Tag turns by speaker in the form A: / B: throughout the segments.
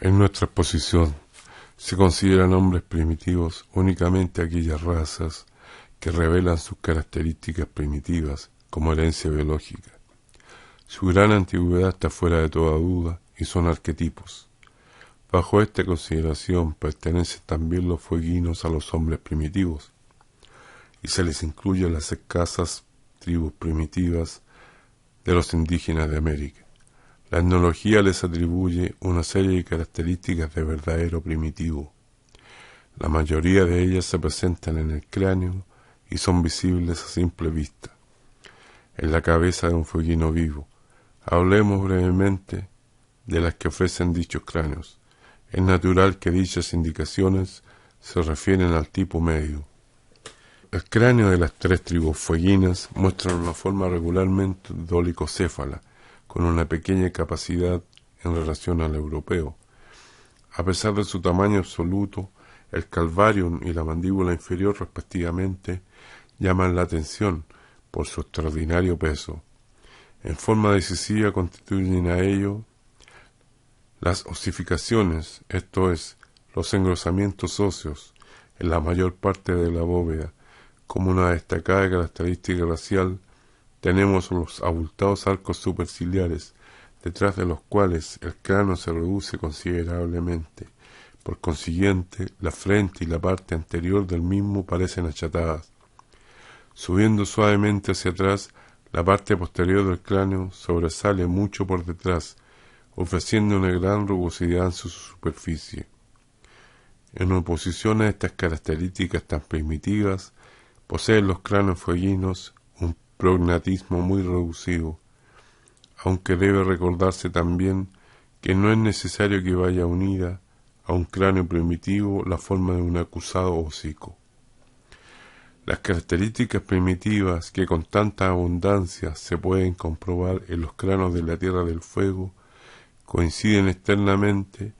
A: En nuestra exposición se consideran hombres primitivos únicamente aquellas razas que revelan sus características primitivas como herencia biológica. Su gran antigüedad está fuera de toda duda y son arquetipos. Bajo esta consideración pertenecen también los fueguinos a los hombres primitivos, y se les incluye las escasas tribus primitivas de los indígenas de América. La etnología les atribuye una serie de características de verdadero primitivo. La mayoría de ellas se presentan en el cráneo y son visibles a simple vista, en la cabeza de un fueguino vivo. Hablemos brevemente de las que ofrecen dichos cráneos. Es natural que dichas indicaciones se refieren al tipo medio. El cráneo de las tres tribus fueguinas muestra una forma regularmente dolicocéfala, con una pequeña capacidad en relación al europeo. A pesar de su tamaño absoluto, el calvarium y la mandíbula inferior respectivamente llaman la atención por su extraordinario peso. En forma decisiva constituyen a ello las osificaciones, esto es, los engrosamientos óseos en la mayor parte de la bóveda. Como una destacada característica racial, tenemos los abultados arcos superciliares, detrás de los cuales el cráneo se reduce considerablemente. Por consiguiente, la frente y la parte anterior del mismo parecen achatadas. Subiendo suavemente hacia atrás, la parte posterior del cráneo sobresale mucho por detrás, ofreciendo una gran rugosidad en su superficie. En oposición a estas características tan primitivas, poseen los cráneos fueguinos un prognatismo muy reducido, aunque debe recordarse también que no es necesario que vaya unida a un cráneo primitivo la forma de un acusado hocico. Las características primitivas que con tanta abundancia se pueden comprobar en los cráneos de la Tierra del Fuego coinciden externamente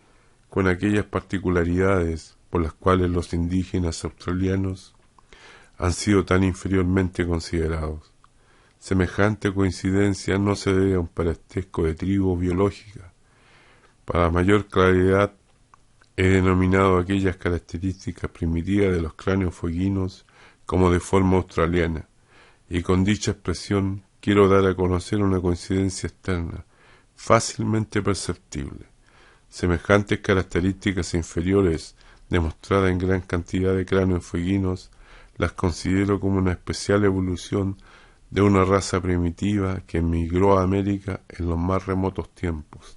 A: con aquellas particularidades por las cuales los indígenas australianos han sido tan inferiormente considerados. Semejante coincidencia no se debe a un parentesco de tribu biológica. Para mayor claridad, he denominado aquellas características primitivas de los cráneos fueguinos como de forma australiana, y con dicha expresión quiero dar a conocer una coincidencia externa, fácilmente perceptible. Semejantes características inferiores, demostradas en gran cantidad de cráneos fueguinos, las considero como una especial evolución de una raza primitiva que emigró a América en los más remotos tiempos.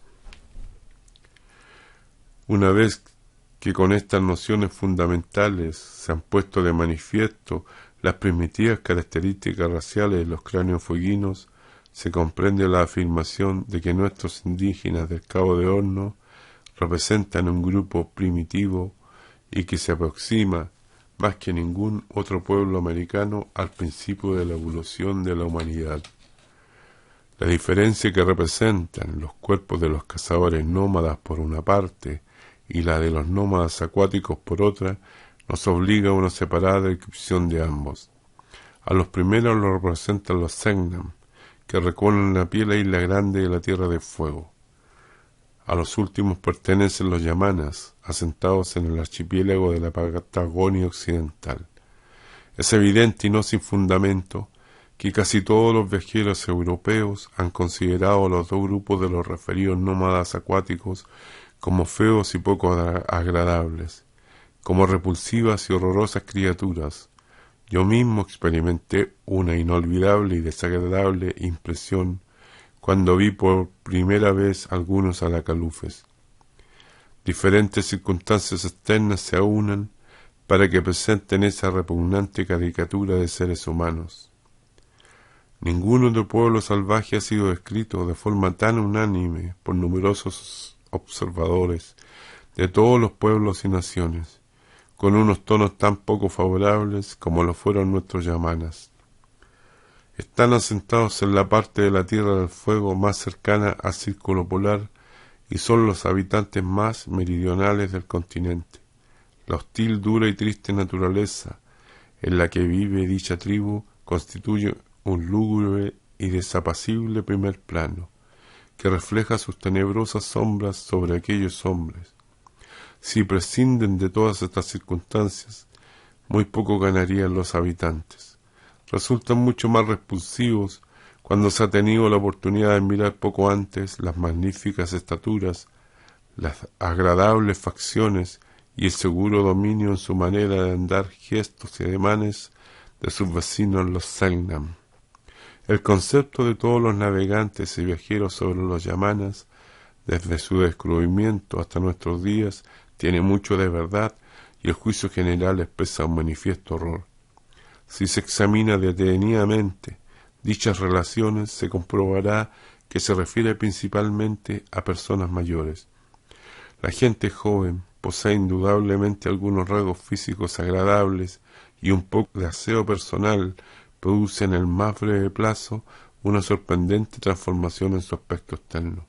A: Una vez que con estas nociones fundamentales se han puesto de manifiesto las primitivas características raciales de los cráneos fueguinos, se comprende la afirmación de que nuestros indígenas del Cabo de Hornos representan un grupo primitivo y que se aproxima más que ningún otro pueblo americano al principio de la evolución de la humanidad. La diferencia que representan los cuerpos de los cazadores nómadas por una parte y la de los nómadas acuáticos por otra nos obliga a una separada descripción de ambos. A los primeros los representan los Selknam, que recorren a pie la isla grande de la Tierra del Fuego. A los últimos pertenecen los Yamanas, asentados en el archipiélago de la Patagonia Occidental. Es evidente y no sin fundamento que casi todos los viajeros europeos han considerado a los dos grupos de los referidos nómadas acuáticos como feos y poco agradables, como repulsivas y horrorosas criaturas. Yo mismo experimenté una inolvidable y desagradable impresión cuando vi por primera vez algunos alacalufes. Diferentes circunstancias externas se aunan para que presenten esa repugnante caricatura de seres humanos. Ningún otro pueblo salvaje ha sido descrito de forma tan unánime por numerosos observadores de todos los pueblos y naciones, con unos tonos tan poco favorables como lo fueron nuestros yamanas. Están asentados en la parte de la Tierra del Fuego más cercana al círculo polar y son los habitantes más meridionales del continente. La hostil, dura y triste naturaleza en la que vive dicha tribu constituye un lúgubre y desapacible primer plano, que refleja sus tenebrosas sombras sobre aquellos hombres. Si prescinden de todas estas circunstancias, muy poco ganarían los habitantes. Resultan mucho más repulsivos cuando se ha tenido la oportunidad de mirar poco antes las magníficas estaturas, las agradables facciones y el seguro dominio en su manera de andar, gestos y ademanes de sus vecinos los Selknam. El concepto de todos los navegantes y viajeros sobre los Yamanas, desde su descubrimiento hasta nuestros días, tiene mucho de verdad y el juicio general expresa un manifiesto horror. Si se examina detenidamente dichas relaciones, se comprobará que se refiere principalmente a personas mayores. La gente joven posee indudablemente algunos rasgos físicos agradables y un poco de aseo personal produce en el más breve plazo una sorprendente transformación en su aspecto externo.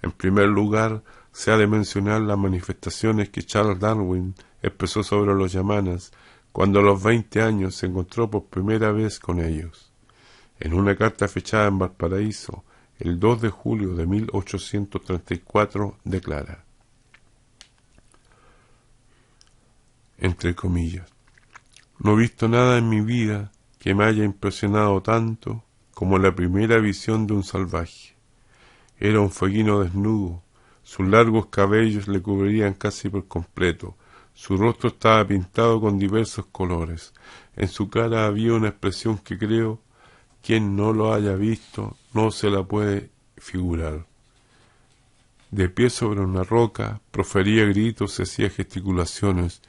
A: En primer lugar, se ha de mencionar las manifestaciones que Charles Darwin expresó sobre los Yamanas cuando a los 20 años se encontró por primera vez con ellos. En una carta fechada en Valparaíso, el 2 de julio de 1834, declara, entre comillas, no he visto nada en mi vida que me haya impresionado tanto como la primera visión de un salvaje. Era un fueguino desnudo, sus largos cabellos le cubrían casi por completo, su rostro estaba pintado con diversos colores, en su cara había una expresión que creo, quien no lo haya visto no se la puede figurar. De pie sobre una roca, profería gritos y hacía gesticulaciones,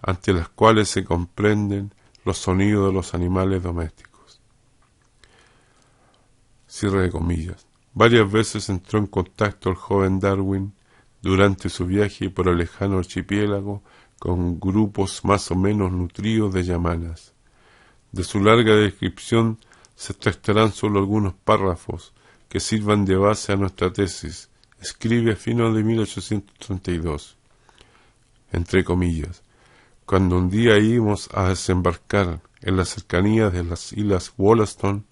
A: ante las cuales se comprenden los sonidos de los animales domésticos. Cierre de comillas. Varias veces entró en contacto el joven Darwin durante su viaje por el lejano archipiélago con grupos más o menos nutridos de yamanas. De su larga descripción se extraerán solo algunos párrafos que sirvan de base a nuestra tesis. Escribe a fines de 1832, entre comillas, cuando un día íbamos a desembarcar en las cercanías de las islas Wollaston,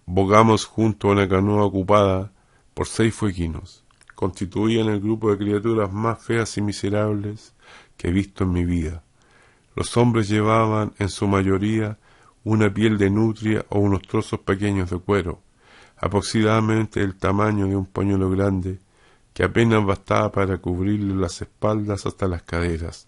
A: bogamos junto a una canoa ocupada por 6 fueguinos. Constituían el grupo de criaturas más feas y miserables que he visto en mi vida. Los hombres llevaban, en su mayoría, una piel de nutria o unos trozos pequeños de cuero, aproximadamente del tamaño de un pañuelo grande, que apenas bastaba para cubrirle las espaldas hasta las caderas.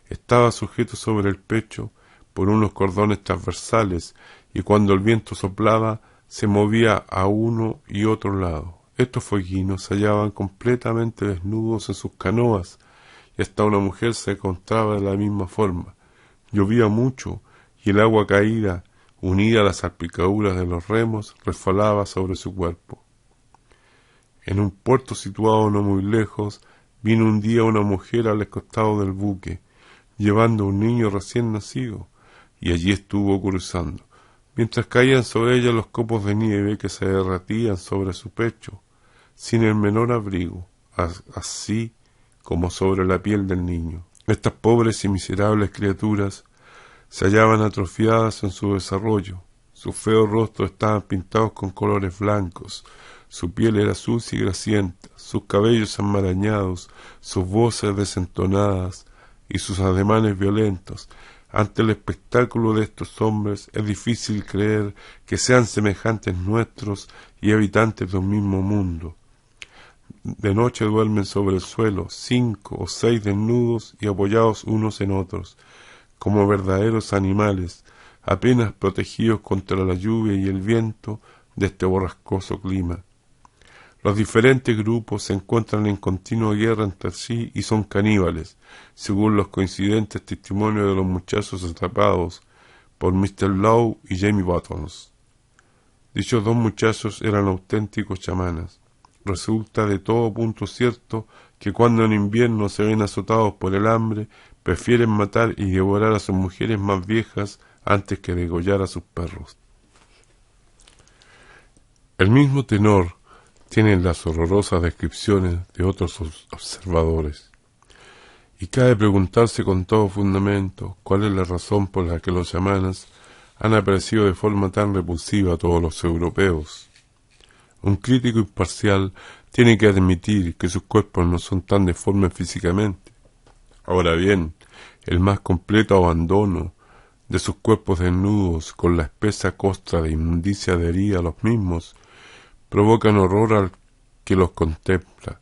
A: Estaba sujeto sobre el pecho por unos cordones transversales y cuando el viento soplaba se movía a uno y otro lado. Estos fueguinos se hallaban completamente desnudos en sus canoas y hasta una mujer se encontraba de la misma forma. Llovía mucho y el agua caída, unida a las salpicaduras de los remos, resbalaba sobre su cuerpo. En un puerto situado no muy lejos, vino un día una mujer al costado del buque, llevando un niño recién nacido, y allí estuvo cruzando, mientras caían sobre ella los copos de nieve que se derretían sobre su pecho, sin el menor abrigo, así como sobre la piel del niño. Estas pobres y miserables criaturas se hallaban atrofiadas en su desarrollo, sus feos rostros estaban pintados con colores blancos, su piel era sucia y grasienta, sus cabellos enmarañados, sus voces desentonadas y sus ademanes violentos. Ante el espectáculo de estos hombres es difícil creer que sean semejantes nuestros y habitantes de un mismo mundo. De noche duermen sobre el suelo, 5 o 6 desnudos y apoyados unos en otros, como verdaderos animales, apenas protegidos contra la lluvia y el viento de este borrascoso clima. Los diferentes grupos se encuentran en continua guerra entre sí y son caníbales, según los coincidentes testimonios de los muchachos atrapados por Mr. Lowe y Jamie Buttons. Dichos 2 muchachos eran auténticos chamanas. Resulta de todo punto cierto que cuando en invierno se ven azotados por el hambre, prefieren matar y devorar a sus mujeres más viejas antes que degollar a sus perros. El mismo tenor tienen las horrorosas descripciones de otros observadores. Y cabe preguntarse con todo fundamento cuál es la razón por la que los chamanas han aparecido de forma tan repulsiva a todos los europeos. Un crítico imparcial tiene que admitir que sus cuerpos no son tan deformes físicamente. Ahora bien, el más completo abandono de sus cuerpos desnudos con la espesa costra de inmundicia adherida a los mismos provocan horror al que los contempla.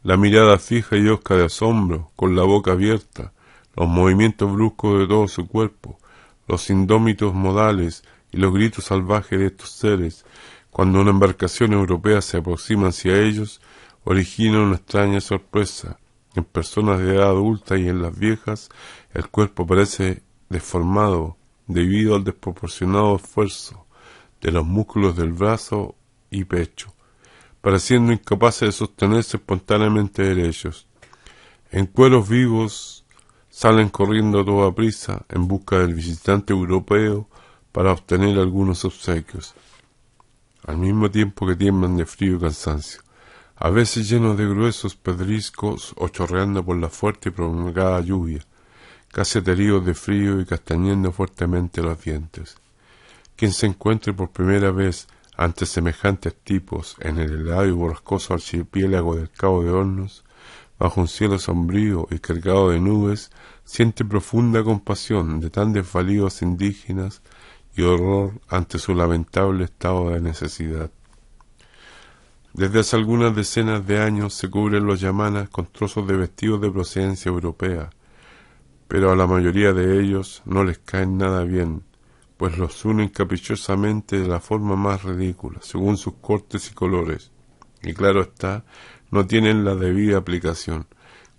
A: La mirada fija y hosca de asombro, con la boca abierta, los movimientos bruscos de todo su cuerpo, los indómitos modales y los gritos salvajes de estos seres, cuando una embarcación europea se aproxima hacia ellos, originan una extraña sorpresa. En personas de edad adulta y en las viejas, el cuerpo parece deformado debido al desproporcionado esfuerzo de los músculos del brazo y pecho, pareciendo incapaces de sostenerse espontáneamente derechos. En cueros vivos salen corriendo a toda prisa en busca del visitante europeo para obtener algunos obsequios, al mismo tiempo que tiemblan de frío y cansancio, a veces llenos de gruesos pedriscos o chorreando por la fuerte y prolongada lluvia, casi ateridos de frío y castañendo fuertemente los dientes. Quien se encuentre por primera vez ante semejantes tipos en el helado y borrascoso archipiélago del Cabo de Hornos, bajo un cielo sombrío y cargado de nubes, siente profunda compasión de tan desvalidos indígenas y horror ante su lamentable estado de necesidad. Desde hace algunas decenas de años se cubren los yamanas con trozos de vestidos de procedencia europea, pero a la mayoría de ellos no les caen nada bien, pues los unen caprichosamente de la forma más ridícula, según sus cortes y colores, y claro está, no tienen la debida aplicación.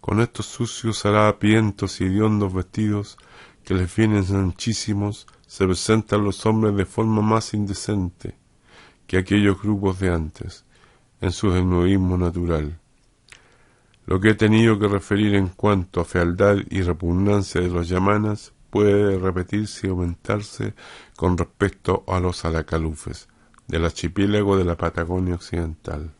A: Con estos sucios harapientos y hediondos vestidos que les vienen anchísimos, se presentan los hombres de forma más indecente que aquellos grupos de antes, en su desnudismo natural. Lo que he tenido que referir en cuanto a fealdad y repugnancia de los yamanas puede repetirse y aumentarse con respecto a los alacalufes del archipiélago de la Patagonia Occidental.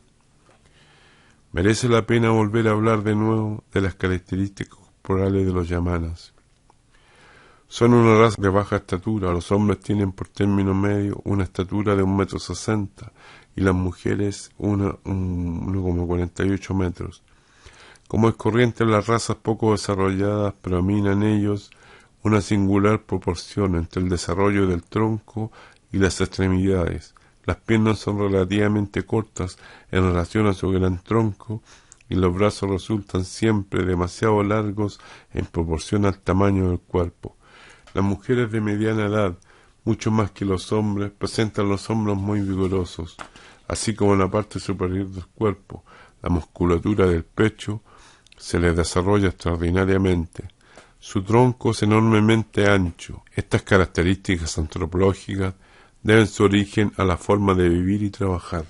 A: Merece la pena volver a hablar de nuevo de las características corporales de los yamanas. Son una raza de baja estatura. Los hombres tienen por término medio una estatura de 1,60 m y las mujeres 1,48 metros. Como es corriente en las razas poco desarrolladas, predomina en ellos una singular proporción entre el desarrollo del tronco y las extremidades. Las piernas son relativamente cortas en relación a su gran tronco y los brazos resultan siempre demasiado largos en proporción al tamaño del cuerpo. Las mujeres de mediana edad, mucho más que los hombres, presentan los hombros muy vigorosos, así como en la parte superior del cuerpo. La musculatura del pecho se les desarrolla extraordinariamente. Su tronco es enormemente ancho. Estas características antropológicas deben su origen a la forma de vivir y trabajar